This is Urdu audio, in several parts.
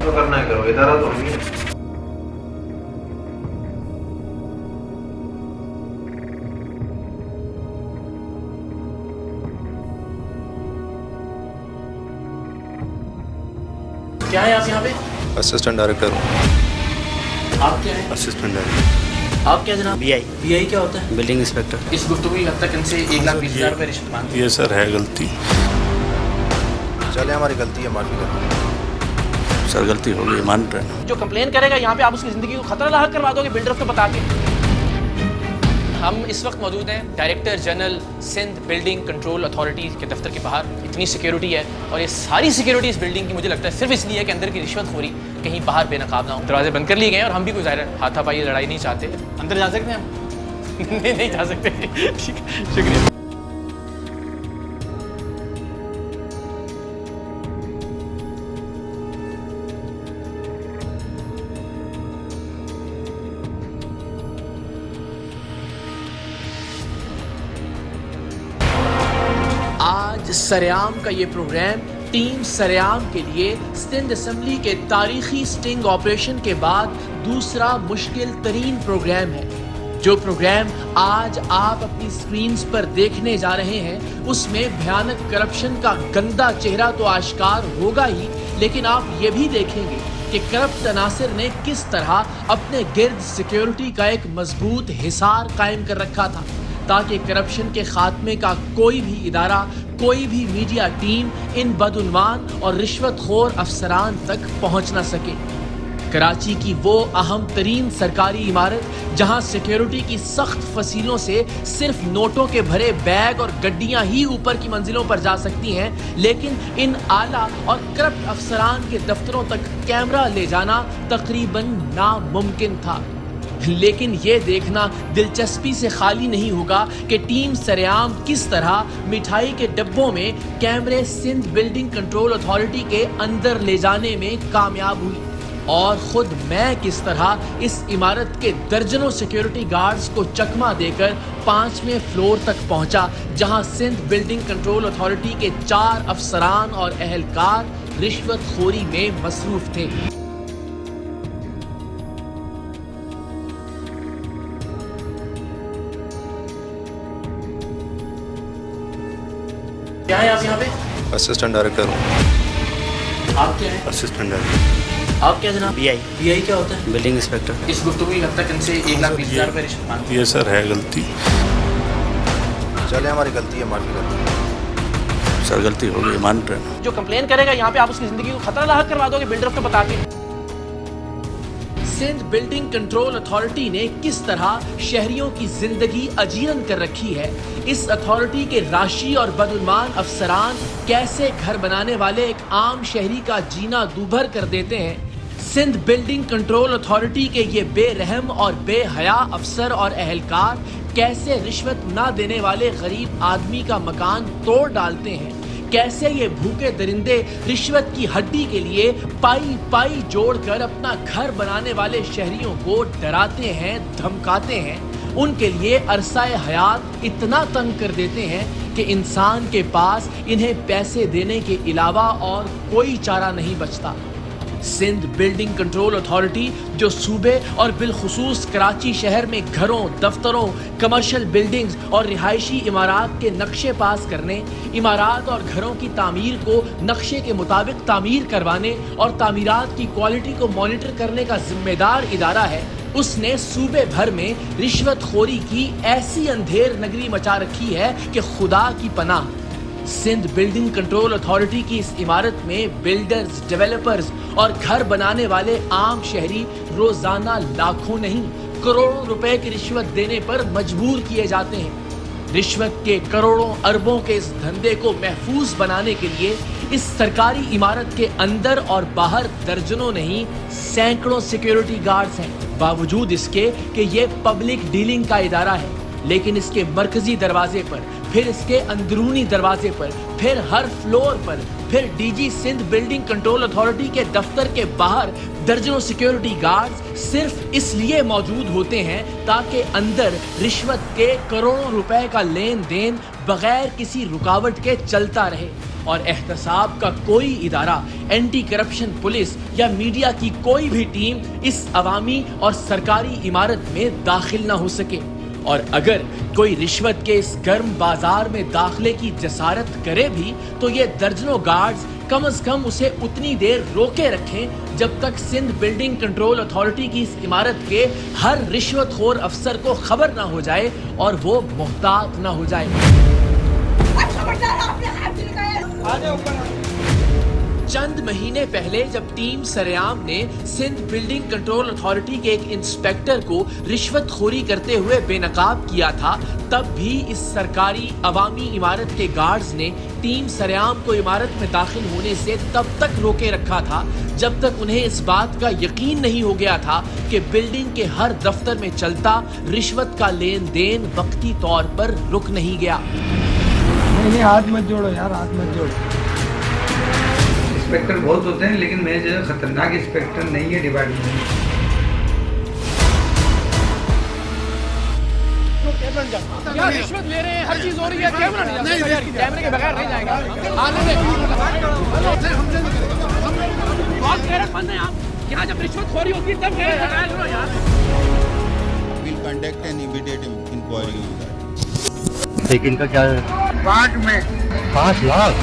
تو کرنا ہے کرو، ادارہ تو نہیں ہے۔ کیا ہے آپ یہاں پہ؟ اسسٹنٹ ڈائریکٹر ہوں۔ آپ کیا ہیں؟ Assistant director. آپ کیا جناب؟ بی آئی کیا ہوتا ہے؟ Building inspector. اس گفتگو کی حد تک ان سے 1,20,000 روپے رشوت مانگی۔ یہ سر ہے غلطی، چلے ہماری غلطی ہے، معافی کریں۔ سر غلطی ہو گئی، مان رہے ہیں۔ جو کمپلین کرے گا یہاں پہ آپ اس کی زندگی کو خطرہ لاحق کروا دو گے بلڈر کو بتا کے۔ ہم اس وقت موجود ہیں director general Sindh building control authority کے دفتر کے باہر۔ اتنی سیکیورٹی ہے اور یہ ساری سیکیورٹی اس بلڈنگ کی مجھے لگتا ہے صرف اس لیے کہ اندر کی رشوت خوری کہیں باہر بے نقاب نہ ہو۔ دروازے بند کر لیے گئے ہیں اور ہم بھی کوئی ظاہر ہاتھا پائی لڑائی نہیں چاہتے۔ اندر جا سکتے ہیں ہم؟ نہیں جا سکتے۔ ٹھیک ہے، شکریہ۔ آج سریام کا یہ پروگرام ٹیم سریام کے لیے سندھ اسمبلی کے تاریخی سٹنگ آپریشن کے بعد دوسرا مشکل ترین پروگرام ہے۔ جو پروگرام آج آپ اپنی سکرینز پر دیکھنے جا رہے ہیں اس میں بھیانک کرپشن کا گندا چہرہ تو آشکار ہوگا ہی، لیکن آپ یہ بھی دیکھیں گے کہ کرپٹ عناصر نے کس طرح اپنے گرد سیکیورٹی کا ایک مضبوط حصار قائم کر رکھا تھا تاکہ کرپشن کے خاتمے کا کوئی بھی ادارہ، کوئی بھی میڈیا ٹیم ان بدعنوان اور رشوت خور افسران تک پہنچ نہ سکے۔ کراچی کی وہ اہم ترین سرکاری عمارت جہاں سیکیورٹی کی سخت فصیلوں سے صرف نوٹوں کے بھرے بیگ اور گڈیاں ہی اوپر کی منزلوں پر جا سکتی ہیں، لیکن ان اعلیٰ اور کرپٹ افسران کے دفتروں تک کیمرہ لے جانا تقریباً ناممکن تھا۔ لیکن یہ دیکھنا دلچسپی سے خالی نہیں ہوگا کہ ٹیم سریام کس طرح مٹھائی کے ڈبوں میں کیمرے سندھ بلڈنگ کنٹرول اتھارٹی کے اندر لے جانے میں کامیاب ہوئی، اور خود میں کس طرح اس عمارت کے درجنوں سیکیورٹی گارڈز کو چکمہ دے کر 5ویں فلور تک پہنچا جہاں سندھ بلڈنگ کنٹرول اتھارٹی کے 4 افسران اور اہلکار رشوت خوری میں مصروف تھے۔ کیا ہے آپ یہاں پہ؟ اسسٹنٹ ڈائریکٹر ہوں۔ آپ کیا ہیں؟ Assistant director. آپ کیا جناب؟ بی آئی کیا ہوتا ہے؟ Building inspector. اس گفتگو کی حد تک ان سے 1,20,000 روپے رشوت مانگی۔ یہ سر ہے غلطی، چلے ہماری غلطی ہے، معافی کریں۔ سر غلطی ہو گئی، مان رہے ہیں۔ جو کمپلین کرے گا یہاں پہ آپ اس کی زندگی کو خطرہ لاحق کروا دو گے بلڈر کو بتا کے۔ سندھ بلڈنگ کنٹرول اتھارٹی نے کس طرح شہریوں کی زندگی اجیرن کر رکھی ہے، اس اتھارٹی کے راشی اور بدعنوان افسران کیسے گھر بنانے والے ایک عام شہری کا جینا دوبھر کر دیتے ہیں، سندھ بلڈنگ کنٹرول اتھارٹی کے یہ بے رحم اور بے حیا افسر اور اہلکار کیسے رشوت نہ دینے والے غریب آدمی کا مکان توڑ ڈالتے ہیں، کیسے یہ بھوکے درندے رشوت کی ہڈی کے لیے پائی پائی جوڑ کر اپنا گھر بنانے والے شہریوں کو ڈراتے ہیں، دھمکاتے ہیں، ان کے لیے عرصہ حیات اتنا تنگ کر دیتے ہیں کہ انسان کے پاس انہیں پیسے دینے کے علاوہ اور کوئی چارہ نہیں بچتا۔ سندھ بلڈنگ کنٹرول اتھارٹی جو صوبے اور بالخصوص کراچی شہر میں گھروں، دفتروں، کمرشل بلڈنگز اور رہائشی عمارات کے نقشے پاس کرنے، عمارات اور گھروں کی تعمیر کو نقشے کے مطابق تعمیر کروانے اور تعمیرات کی کوالٹی کو مانیٹر کرنے کا ذمہ دار ادارہ ہے، اس نے صوبے بھر میں رشوت خوری کی ایسی اندھیر نگری مچا رکھی ہے کہ خدا کی پناہ۔ سندھ بلڈنگ کنٹرول اتھارٹی کی اس عمارت میں بلڈرز، ڈیولپرز اور گھر بنانے والے عام شہری روزانہ لاکھوں نہیں کروڑوں روپے کی رشوت دینے پر مجبور کیے جاتے ہیں۔ رشوت کے کروڑوں اربوں کے اس دھندے کو محفوظ بنانے کے لیے اس سرکاری عمارت کے اندر اور باہر درجنوں نہیں سینکڑوں سیکیورٹی گارڈز ہیں، باوجود اس کے کہ یہ پبلک ڈیلنگ کا ادارہ ہے، لیکن اس کے مرکزی دروازے پر، پھر اس کے اندرونی دروازے پر، پھر ہر فلور پر، پھر D G Sindh building control authority کے دفتر کے باہر درجنوں سیکیورٹی گارڈز صرف اس لیے موجود ہوتے ہیں تاکہ اندر رشوت کے کروڑوں روپے کا لین دین بغیر کسی رکاوٹ کے چلتا رہے۔ اور احتساب کا کوئی ادارہ، اینٹی کرپشن پولیس یا میڈیا کی کوئی بھی ٹیم اس عوامی اور سرکاری عمارت میں داخل نہ ہو سکے۔ اور اگر کوئی رشوت کے اس گرم بازار میں داخلے کی جسارت کرے بھی تو یہ درجنوں گارڈز کم از کم اسے اتنی دیر روکے رکھیں جب تک سندھ بلڈنگ کنٹرول اتھارٹی کی اس عمارت کے ہر رشوت خور افسر کو خبر نہ ہو جائے اور وہ محتاط نہ ہو جائے۔ چند مہینے پہلے جب ٹیم سریام نے سندھ بلڈنگ کنٹرول اتھارٹی کے ایک انسپیکٹر کو رشوت خوری کرتے ہوئے بے نقاب کیا تھا، تب بھی اس سرکاری عوامی عمارت کے گارڈز نے ٹیم سریام کو عمارت میں داخل ہونے سے تب تک روکے رکھا تھا جب تک انہیں اس بات کا یقین نہیں ہو گیا تھا کہ بلڈنگ کے ہر دفتر میں چلتا رشوت کا لین دین وقتی طور پر رک نہیں گیا۔ نہیں ہاتھ مت جوڑو یار، ہاتھ مت جوڑو۔ انسپیکٹر بہت ہوتے ہیں لیکن میں جو ہے خطرناک انسپیکٹر نہیں ہے ڈپارٹمنٹ میں۔ کیا رشوت لے رہے ہیں؟ ہر چیز ہو رہی ہے، کیمرے کے بغیر نہیں جائے گا۔ بہت غیرت مند ہیں آپ، یہاں جب رشوت خوری ہوتی ہے تب غیرت لگائے کرو یار۔ We'll conduct an immediate inquiry on that. لیکن کا کیا ہے؟ 5 لاکھ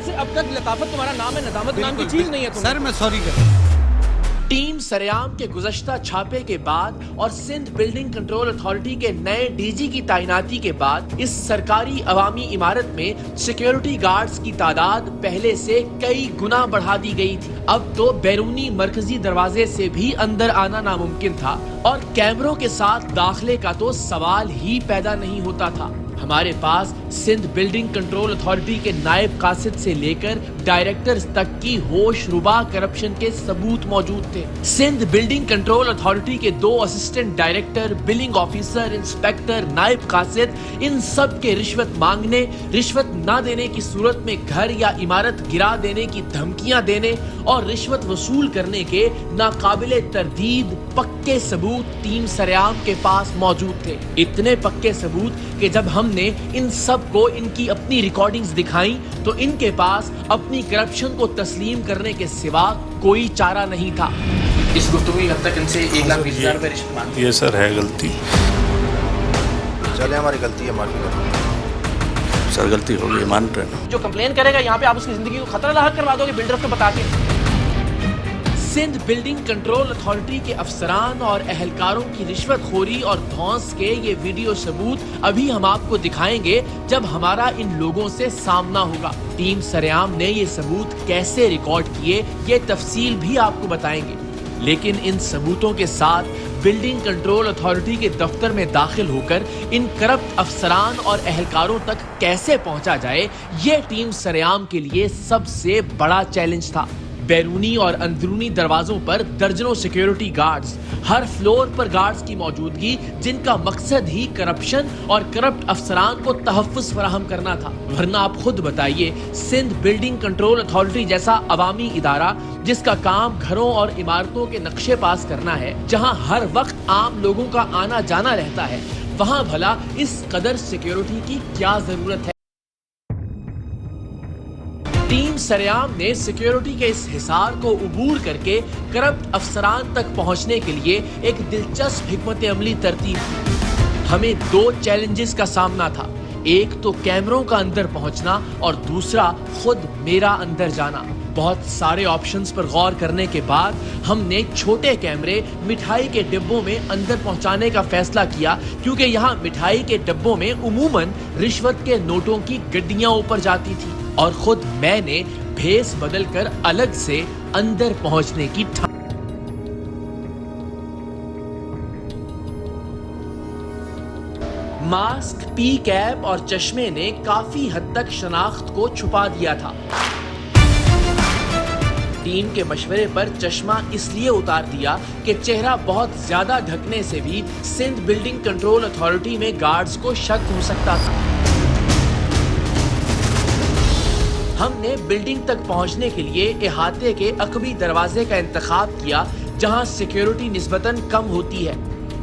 سے اب تک لطافت تمہارا نام ہے، ندامت نام کی چیز نہیں ہے۔ سر میں سوری کرتا ہوں۔ ٹیم سریام کے گزشتہ چھاپے کے بعد اور سندھ بلڈنگ کنٹرول اتھارٹی کے نئے ڈی جی کی تعیناتی کے بعد اس سرکاری عوامی عمارت میں سیکیورٹی گارڈز کی تعداد پہلے سے کئی گنا بڑھا دی گئی تھی۔ اب تو بیرونی مرکزی دروازے سے بھی اندر آنا ناممکن تھا اور کیمروں کے ساتھ داخلے کا تو سوال ہی پیدا نہیں ہوتا تھا۔ ہمارے پاس سندھ بلڈنگ کنٹرول اتھارٹی کے نائب قاصد سے لے کر ڈائریکٹرز تک کی ہوش ربا کرپشن کے ثبوت موجود تھے۔ سندھ بلڈنگ کنٹرول اتھارٹی کے 2 assistant director, billing officer, inspector, نائب قاصد، ان سب کے رشوت مانگنے، رشوت نہ دینے کی صورت میں گھر یا عمارت گرا دینے کی دھمکیاں دینے اور رشوت وصول کرنے کے ناقابل تردید پکے ثبوت ٹیم سریام کے پاس موجود تھے۔ اتنے پکے ثبوت کہ جب ہم نے ان سب کو ان کی اپنی ریکارڈنگز دکھائیں تو ان کے پاس اپنی کرپشن کو تسلیم کرنے کے سوا کوئی چارہ نہیں تھا۔ اس گفتگو کی حد تک ان سے 1,20,000 روپے رشوت مانگی۔ یہ سر ہے غلطی، چلے ہماری غلطی ہے، معافی کریں سر غلطی ہوگی، مان رہے ہیں۔ جو کمپلین کرے گا یہاں پہ آپ اس کی زندگی کو خطرہ لاحق کروا دو گے بلڈر کو بتا کے۔ سندھ بلڈنگ کنٹرول اتھارٹی کے افسران اور اہلکاروں کی رشوت خوری اور دھونس کے یہ ویڈیو ثبوت ابھی ہم آپ کو دکھائیں گے جب ہمارا ان لوگوں سے سامنا ہوگا۔ ٹیم سریام نے یہ ثبوت کیسے ریکارڈ کیے یہ تفصیل بھی آپ کو بتائیں گے، لیکن ان ثبوتوں کے ساتھ بلڈنگ کنٹرول اتھارٹی کے دفتر میں داخل ہو کر ان کرپٹ افسران اور اہلکاروں تک کیسے پہنچا جائے یہ ٹیم سریام کے لیے سب سے بڑا چیلنج تھا۔ بیرونی اور اندرونی دروازوں پر درجنوں سیکیورٹی گارڈز، ہر فلور پر گارڈز کی موجودگی جن کا مقصد ہی کرپشن اور کرپٹ افسران کو تحفظ فراہم کرنا تھا۔ ورنہ آپ خود بتائیے، سندھ بلڈنگ کنٹرول اتھارٹی جیسا عوامی ادارہ جس کا کام گھروں اور عمارتوں کے نقشے پاس کرنا ہے، جہاں ہر وقت عام لوگوں کا آنا جانا رہتا ہے، وہاں بھلا اس قدر سیکیورٹی کی کیا ضرورت ہے؟ ٹیم سریام نے سیکیورٹی کے اس حصار کو عبور کر کے کرپٹ افسران تک پہنچنے کے لیے ایک دلچسپ حکمت عملی ترتیب کی۔ ہمیں 2 چیلنجز کا سامنا تھا، ایک تو کیمروں کا اندر پہنچنا اور دوسرا خود میرا اندر جانا۔ بہت سارے آپشنز پر غور کرنے کے بعد ہم نے چھوٹے کیمرے مٹھائی کے ڈبوں میں اندر پہنچانے کا فیصلہ کیا، کیونکہ یہاں مٹھائی کے ڈبوں میں عموماً رشوت کے نوٹوں کی گڈیاں اوپر جاتی تھی اور خود میں نے بھیس بدل کر الگ سے اندر پہنچنے کی ماسک، پی کیپ اور چشمے نے کافی حد تک شناخت کو چھپا دیا تھا۔ ٹیم کے مشورے پر چشمہ اس لیے اتار دیا کہ چہرہ بہت زیادہ ڈھکنے سے بھی سندھ بلڈنگ کنٹرول اتھارٹی میں گارڈز کو شک ہو سکتا تھا۔ ہم نے بلڈنگ تک پہنچنے کے لیے احاطے کے عقبی دروازے کا انتخاب کیا جہاں سیکیورٹی نسبتاً کم ہوتی ہے۔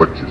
25,